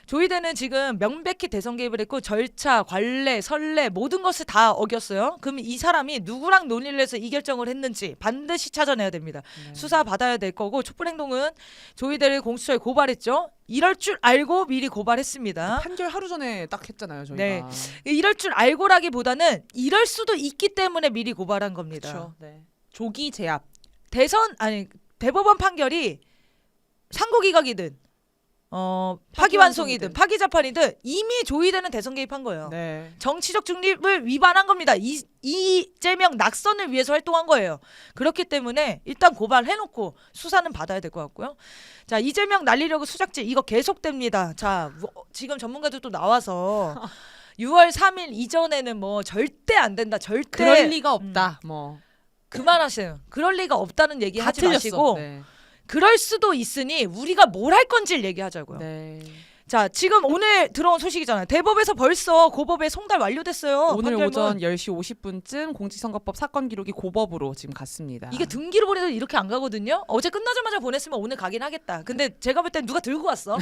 조이대는 지금 명백히 대선 개입을 했고 절차, 관례, 선례 모든 것을 다 어겼어요. 그럼 이 사람이 누구랑 논의를 해서 이 결정을 했는지 반드시 찾아내야 됩니다. 수사 받아야 될 거고 촛불행동은 조이대를 공수처에 고발했죠. 이럴 줄 알고 미리 고발했습니다. 판결 하루 전에 딱 했잖아요, 저희가. 네. 이럴 줄 알고라기보다는 이럴 수도 있기 때문에 미리 고발한 겁니다. 그렇죠. 네. 조기 제압. 대법원 판결이 상고기각이든 파기환송이든 파기자판이든 이미 조이대는 대선 개입한 거예요. 네. 정치적 중립을 위반한 겁니다. 이재명 낙선을 위해서 활동한 거예요. 그렇기 때문에 일단 고발해놓고 수사는 받아야 될 것 같고요. 자, 이재명 날리려고 수작질 이거 계속됩니다. 자, 지금 전문가들도 나와서 6월 3일 이전에는 뭐 절대 안 된다. 절대 그럴 리가 없다. 뭐 그만하세요. 그럴 리가 없다는 얘기 다 하지 틀렸어. 마시고 네. 그럴 수도 있으니 우리가 뭘 할 건지를 얘기하자고요. 네. 자, 지금 오늘 들어온 소식이잖아요. 대법에서 벌써 고법에 송달 완료됐어요. 오늘 판결문. 오전 10시 50분쯤 공직선거법 사건 기록이 고법으로 지금 갔습니다. 이게 등기로 보내도 이렇게 안 가거든요. 어제 끝나자마자 보냈으면 오늘 가긴 하겠다. 근데 제가 볼 땐 누가 들고 왔어.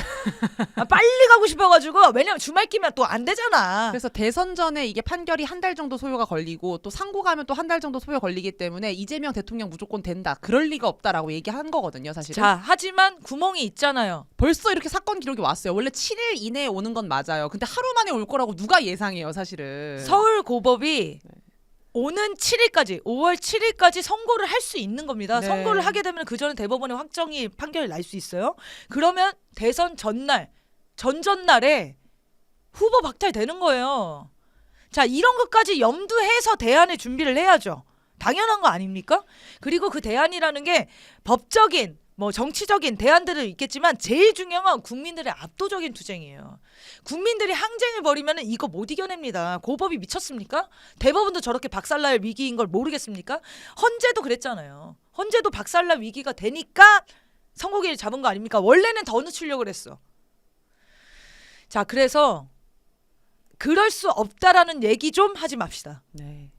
빨리 가고 싶어가지고. 왜냐면 주말 끼면 또 안 되잖아. 그래서 대선 전에 이게 판결이 한 달 정도 소요가 걸리고 또 상고 가면 또 한 달 정도 소요 걸리기 때문에 이재명 대통령 무조건 된다. 그럴 리가 없다라고 얘기한 거거든요, 사실은. 자, 하지만 구멍이 있잖아요. 벌써 이렇게 사건 기록이 왔어요. 원래 7일 이내에 오는 건 맞아요. 근데 하루 만에 올 거라고 누가 예상해요, 사실은. 서울 고법이 오는 7일까지 5월 7일까지 선고를 할 수 있는 겁니다. 네. 선고를 하게 되면 그 전에 대법원의 확정이 판결이 날 수 있어요. 그러면 대선 전날, 전전날에 후보 박탈되는 거예요. 자, 이런 것까지 염두해서 대안의 준비를 해야죠. 당연한 거 아닙니까? 그리고 그 대안이라는 게 법적인 뭐 정치적인 대안들은 있겠지만 제일 중요한 건 국민들의 압도적인 투쟁이에요. 국민들이 항쟁을 벌이면 이거 못 이겨냅니다. 고법이 미쳤습니까? 대법원도 저렇게 박살날 위기인 걸 모르겠습니까? 헌재도 그랬잖아요. 헌재도 박살날 위기가 되니까 선고기를 잡은 거 아닙니까? 원래는 더 늦추려고 그랬어. 자, 그래서 그럴 수 없다라는 얘기 좀 하지 맙시다. 네.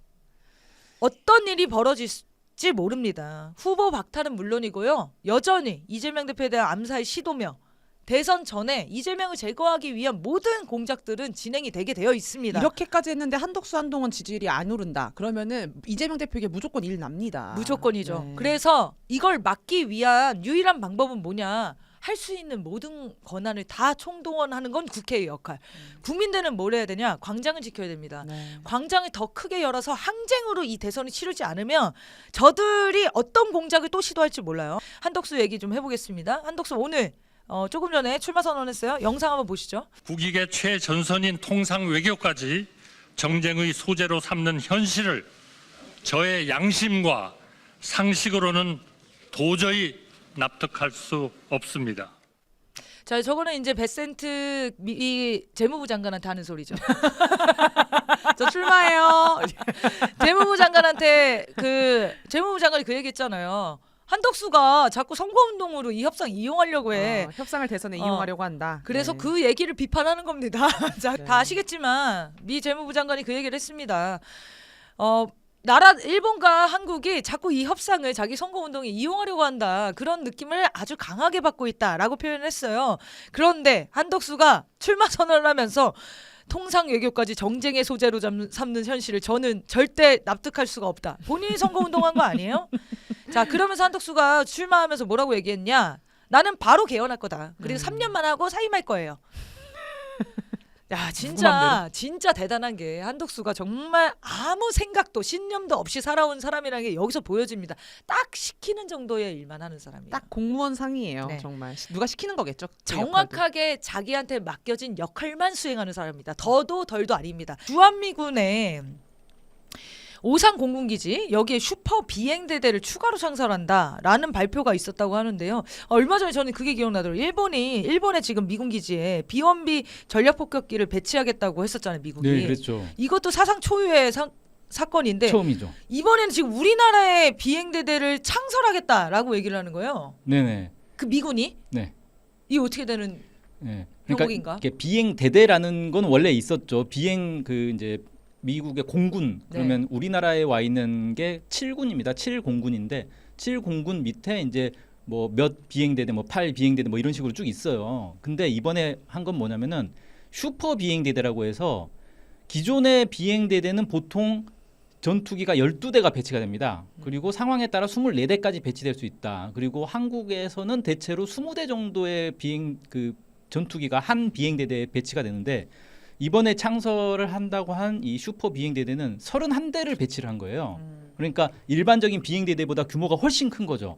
어떤 일이 벌어질지 모릅니다. 후보 박탈은 물론이고요. 여전히 이재명 대표에 대한 암살 시도며 대선 전에 이재명을 제거하기 위한 모든 공작들은 진행이 되게 되어 있습니다. 이렇게까지 했는데 한덕수 한동훈 지지율이 안 오른다. 그러면은 이재명 대표에게 무조건 일 납니다. 무조건이죠. 네. 그래서 이걸 막기 위한 유일한 방법은 뭐냐? 할 수 있는 모든 권한을 다 총동원하는 건 국회의 역할. 국민들은 뭘 해야 되냐? 광장을 지켜야 됩니다. 네. 광장을 더 크게 열어서 항쟁으로 이 대선이 치르지 않으면 저들이 어떤 공작을 또 시도할지 몰라요. 한덕수 얘기 좀 해보겠습니다. 한덕수 오늘 조금 전에 출마 선언했어요. 영상 한번 보시죠. 국익의 최전선인 통상 외교까지 정쟁의 소재로 삼는 현실을 저의 양심과 상식으로는 도저히 납득할 수 없습니다. 자, 저거는 이제 베센트 재무부 장관한테 하는 소리죠. 저 출마해요. 재무부 장관한테 재무부 장관이 그 얘기했잖아요. 한덕수가 자꾸 선거운동으로 이 협상 이용하려고 해. 협상을 대선에 이용하려고 한다. 그래서 네. 그 얘기를 비판하는 겁니다. 자, 네. 다 아시겠지만 미 재무부 장관이 그 얘기를 했습니다. 일본과 한국이 자꾸 이 협상을 자기 선거운동에 이용하려고 한다. 그런 느낌을 아주 강하게 받고 있다라고 표현했어요. 그런데 한덕수가 출마 선언을 하면서 통상 외교까지 정쟁의 소재로 삼는 현실을 저는 절대 납득할 수가 없다. 본인이 선거운동한 거 아니에요? 자, 그러면서 한덕수가 출마하면서 뭐라고 얘기했냐? 나는 바로 개헌할 거다. 그리고 3년만 하고 사임할 거예요. 야, 진짜 대단한 게 한덕수가 정말 아무 생각도 신념도 없이 살아온 사람이라는 게 여기서 보여집니다. 딱 시키는 정도의 일만 하는 사람이에요. 딱 공무원 상이에요. 네. 정말 누가 시키는 거겠죠. 그 정확하게 자기한테 맡겨진 역할만 수행하는 사람입니다. 더도 덜도 아닙니다. 주한미군의 오산 공군기지 여기에 슈퍼 비행대대를 추가로 창설한다라는 발표가 있었다고 하는데요. 얼마 전에 저는 그게 기억나더라고요. 일본의 지금 미군 기지에 비원비 전략폭격기를 배치하겠다고 했었잖아요. 미국이. 네, 그랬죠. 이것도 사상 초유의 사건인데 처음이죠. 이번에는 지금 우리나라의 비행대대를 창설하겠다라고 얘기를 하는 거예요. 네네. 그 미군이? 네. 이게 어떻게 되는 네. 형국인가? 이게 비행 대대라는 건 원래 있었죠. 비행 이제 미국의 공군 그러면 우리나라에 와 있는 게 7군입니다. 7공군인데 7공군 밑에 이제 뭐 몇 비행대대 뭐 8 비행대대 뭐 이런 식으로 쭉 있어요. 근데 이번에 한 건 뭐냐면은 슈퍼 비행대대라고 해서 기존의 비행대대는 보통 전투기가 12대가 배치가 됩니다. 그리고 상황에 따라 24대까지 배치될 수 있다. 그리고 한국에서는 대체로 20대 정도의 비행 그 전투기가 한 비행대대에 배치가 되는데 이번에 창설을 한다고 한 이 슈퍼 비행대대는 31대를 배치를 한 거예요. 그러니까 일반적인 비행대대보다 규모가 훨씬 큰 거죠.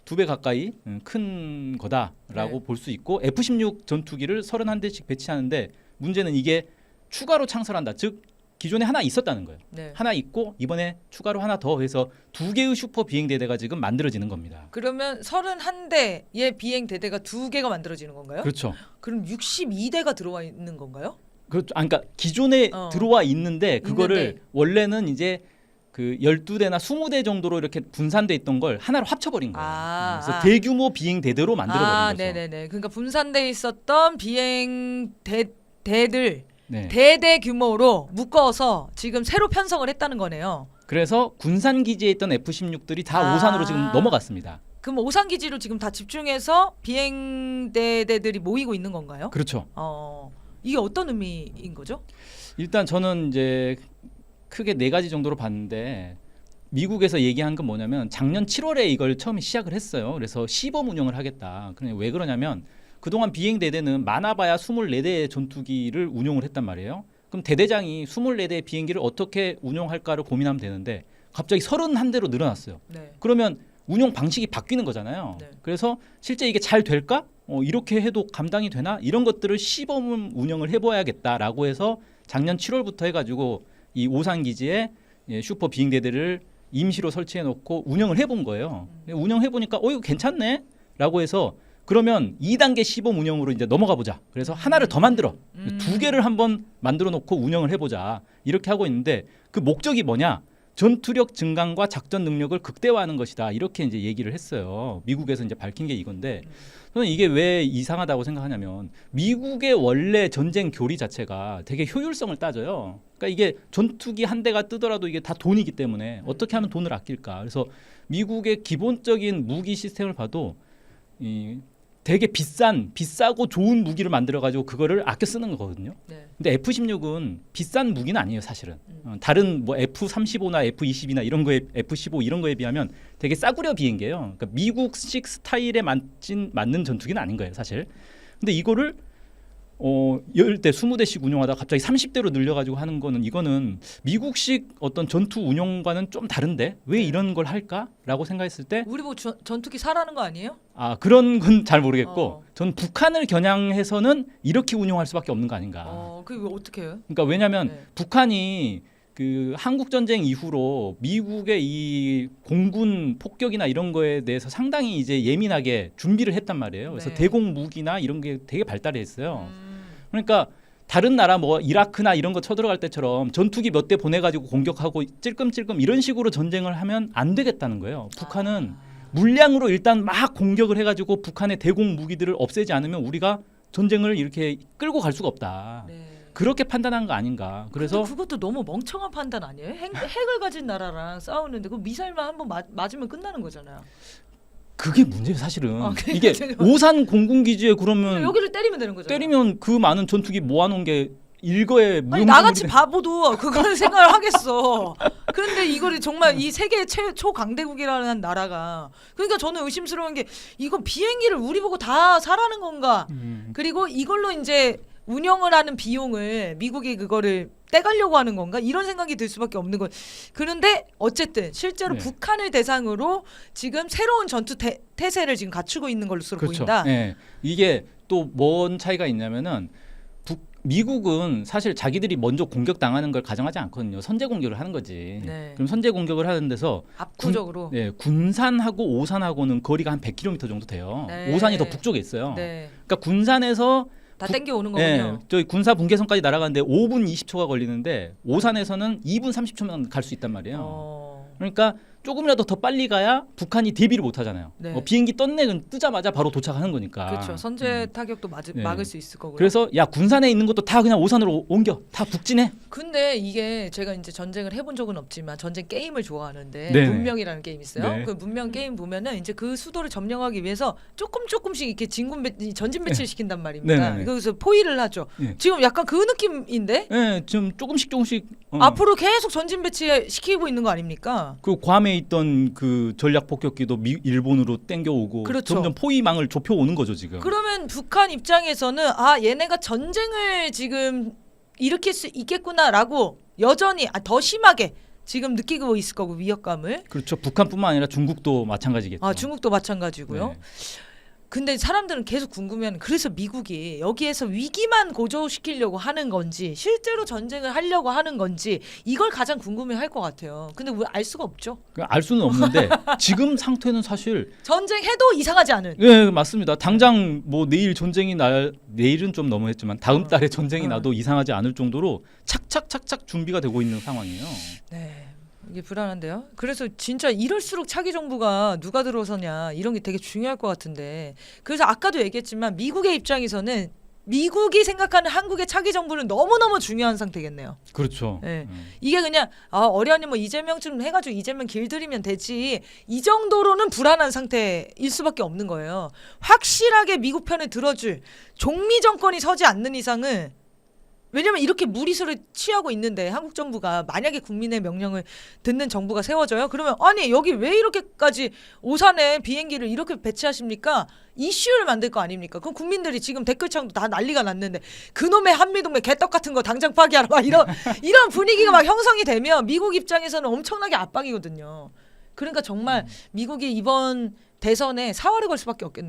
2배 가까이 큰 거다라고 네. 볼 수 있고 F-16 전투기를 31대씩 배치하는데 문제는 이게 추가로 창설한다. 즉 기존에 하나 있었다는 거예요. 네. 하나 있고 이번에 추가로 하나 더 해서 2개의 슈퍼 비행대대가 지금 만들어지는 겁니다. 그러면 31대의 비행 대대가 2개가 만들어지는 건가요? 그렇죠. 그럼 62대가 들어와 있는 건가요? 그렇죠. 그러니까 기존에 들어와 있는데 그거를 있는데. 원래는 이제 그 12대나 20대 정도로 이렇게 분산돼 있던 걸 하나로 합쳐버린 거예요. 그래서 대규모 비행대대로 만들어버린 거죠. 네네네. 그러니까 분산돼 있었던 비행 대들 네. 대대 규모로 묶어서 지금 새로 편성을 했다는 거네요. 그래서 군산 기지에 있던 F-16들이 다 아. 오산으로 지금 넘어갔습니다. 그럼 오산 기지로 지금 다 집중해서 비행대들이 모이고 있는 건가요? 그렇죠. 이게 어떤 의미인 거죠? 일단 저는 이제 크게 4가지 정도로 봤는데 미국에서 얘기한 건 뭐냐면 작년 7월에 이걸 처음 시작을 했어요. 그래서 시범 운영을 하겠다. 그러니까 왜 그러냐면 그동안 비행대대는 많아봐야 24대의 전투기를 운용을 했단 말이에요. 그럼 대대장이 24대의 비행기를 어떻게 운용할까를 고민하면 되는데 갑자기 31대로 늘어났어요. 네. 그러면 운용 방식이 바뀌는 거잖아요. 네. 그래서 실제 이게 잘 될까? 이렇게 해도 감당이 되나? 이런 것들을 시범 운영을 해봐야겠다라고 해서 작년 7월부터 해가지고 이 오산 기지에 슈퍼 비행대대를 임시로 설치해 놓고 운영을 해본 거예요. 운영해 보니까 이거 괜찮네라고 해서 그러면 2단계 시범 운영으로 이제 넘어가 보자. 그래서 하나를 더 만들어 2개를 한번 만들어 놓고 운영을 해보자. 이렇게 하고 있는데 그 목적이 뭐냐? 전투력 증강과 작전 능력을 극대화하는 것이다. 이렇게 이제 얘기를 했어요. 미국에서 이제 밝힌 게 이건데 저는 이게 왜 이상하다고 생각하냐면 미국의 원래 전쟁 교리 자체가 되게 효율성을 따져요. 그러니까 이게 전투기 한 대가 뜨더라도 이게 다 돈이기 때문에 어떻게 하면 돈을 아낄까? 그래서 미국의 기본적인 무기 시스템을 봐도 되게 비싸고 좋은 무기를 만들어 가지고 그거를 아껴 쓰는 거거든요. 네. 근데 F-16은 비싼 무기는 아니에요, 사실은. 다른 뭐 F-35나 F-22나 이런 거에 F-15 이런 거에 비하면 되게 싸구려 비행기예요. 그러니까 미국식 스타일에 맞는 전투기는 아닌 거예요, 사실. 근데 이거를 10대, 20대씩 운용하다가 갑자기 30대로 늘려가지고 하는 거는 이거는 미국식 어떤 전투 운용과는 좀 다른데 왜 이런 걸 할까라고 생각했을 때 우리 뭐 전투기 사라는 거 아니에요? 그런 건 잘 모르겠고 전 북한을 겨냥해서는 이렇게 운용할 수밖에 없는 거 아닌가. 그게 어떻게 해요? 그러니까 왜냐하면 네. 북한이 그 한국 전쟁 이후로 미국의 이 공군 폭격이나 이런 거에 대해서 상당히 이제 예민하게 준비를 했단 말이에요. 그래서 네. 대공 무기나 이런 게 되게 발달해 있어요. 그러니까 다른 나라 뭐 이라크나 이런 거 쳐들어갈 때처럼 전투기 몇 대 보내가지고 공격하고 찔끔찔끔 이런 식으로 전쟁을 하면 안 되겠다는 거예요. 북한은 물량으로 일단 막 공격을 해가지고 북한의 대공 무기들을 없애지 않으면 우리가 전쟁을 이렇게 끌고 갈 수가 없다. 네. 그렇게 판단한 거 아닌가. 그래서 근데 그것도 너무 멍청한 판단 아니에요? 핵을 가진 나라랑 싸우는데 그 미사일만 한번 맞으면 끝나는 거잖아요. 그게 문제예요, 사실은. 그러니까 이게 제가- 오산 공군기지에 그러면 여기를 때리면 되는 거잖아요. 때리면 그 많은 전투기 모아놓은 게 일거에 아니 무용지물이 나같이 바보도 그걸 생각을 하겠어. 그런데 이거를 정말 이 세계 최초 강대국이라는 나라가 그러니까 저는 의심스러운 게 이건 비행기를 우리 보고 다 사라는 건가? 그리고 이걸로 이제 운영을 하는 비용을 미국이 그거를 떼가려고 하는 건가? 이런 생각이 들 수밖에 없는 건. 그런데 어쨌든 실제로 네. 북한을 대상으로 지금 새로운 전투 태세를 지금 갖추고 있는 걸로 그렇죠. 보인다. 네. 이게 또 뭔 차이가 있냐면은 미국은 사실 자기들이 먼저 공격당하는 걸 가정하지 않거든요. 선제 공격을 하는 거지. 네. 그럼 선제 공격을 하는 데서 압도적으로. 군산하고 오산하고는 거리가 한 100km 정도 돼요. 네. 오산이 더 북쪽에 있어요. 네. 그러니까 군산에서 다 땡겨 오는 거군요. 저희 군사 분계선까지 날아가는데 5분 20초가 걸리는데 오산에서는 2분 30초면 갈 수 있단 말이에요. 그러니까 조금이라도 더 빨리 가야 북한이 대비를 못 하잖아요. 네. 비행기 뜨자마자 바로 도착하는 거니까. 그렇죠. 선제 타격도 네. 막을 수 있을 거고요. 그래서 야 군산에 있는 것도 다 그냥 오산으로 옮겨. 다 북진해. 근데 이게 제가 이제 전쟁을 해본 적은 없지만 전쟁 게임을 좋아하는데 네네. 문명이라는 게임 있어요. 네. 그 문명 게임 보면은 이제 그 수도를 점령하기 위해서 조금씩 이렇게 전진 배치를 시킨단 말입니다. 네네네. 그래서 포위를 하죠. 네. 지금 약간 그 느낌인데 예, 좀 조금씩 앞으로 계속 전진 배치 시키고 있는 거 아닙니까? 그 괌에 있던 그 전략 폭격기도 일본으로 땡겨오고 그렇죠. 점점 포위망을 좁혀오는 거죠 지금. 그러면 북한 입장에서는 얘네가 전쟁을 지금 일으킬 수 있겠구나라고 여전히 더 심하게 지금 느끼고 있을 거고 위협감을. 그렇죠. 북한뿐만 아니라 중국도 마찬가지겠죠. 중국도 마찬가지고요. 네. 근데 사람들은 계속 궁금해하는 그래서 미국이 여기에서 위기만 고조시키려고 하는 건지 실제로 전쟁을 하려고 하는 건지 이걸 가장 궁금해할 것 같아요. 근데 왜 알 수가 없죠. 알 수는 없는데 지금 상태는 사실 전쟁해도 이상하지 않은. 예 맞습니다. 당장 뭐 내일은 좀 너무했지만 다음 달에 전쟁이 나도 이상하지 않을 정도로 착착 준비가 되고 있는 상황이에요. 네. 이게 불안한데요. 그래서 진짜 이럴수록 차기 정부가 누가 들어서냐 이런 게 되게 중요할 것 같은데 그래서 아까도 얘기했지만 미국의 입장에서는 미국이 생각하는 한국의 차기 정부는 너무너무 중요한 상태겠네요. 그렇죠. 네. 이게 그냥 어련히 뭐 이재명쯤 해가지고 이재명 길들이면 되지 이 정도로는 불안한 상태일 수밖에 없는 거예요. 확실하게 미국 편에 들어줄 종미 정권이 서지 않는 이상은 왜냐면 이렇게 무리수를 취하고 있는데 한국 정부가 만약에 국민의 명령을 듣는 정부가 세워져요? 그러면 아니 여기 왜 이렇게까지 오산에 비행기를 이렇게 배치하십니까? 이슈를 만들 거 아닙니까? 그럼 국민들이 지금 댓글창도 다 난리가 났는데 그놈의 한미동맹 개떡 같은 거 당장 파기하라 막 이런 분위기가 막 형성이 되면 미국 입장에서는 엄청나게 압박이거든요. 그러니까 정말 미국이 이번 대선에 사활을 걸 수밖에 없겠네요.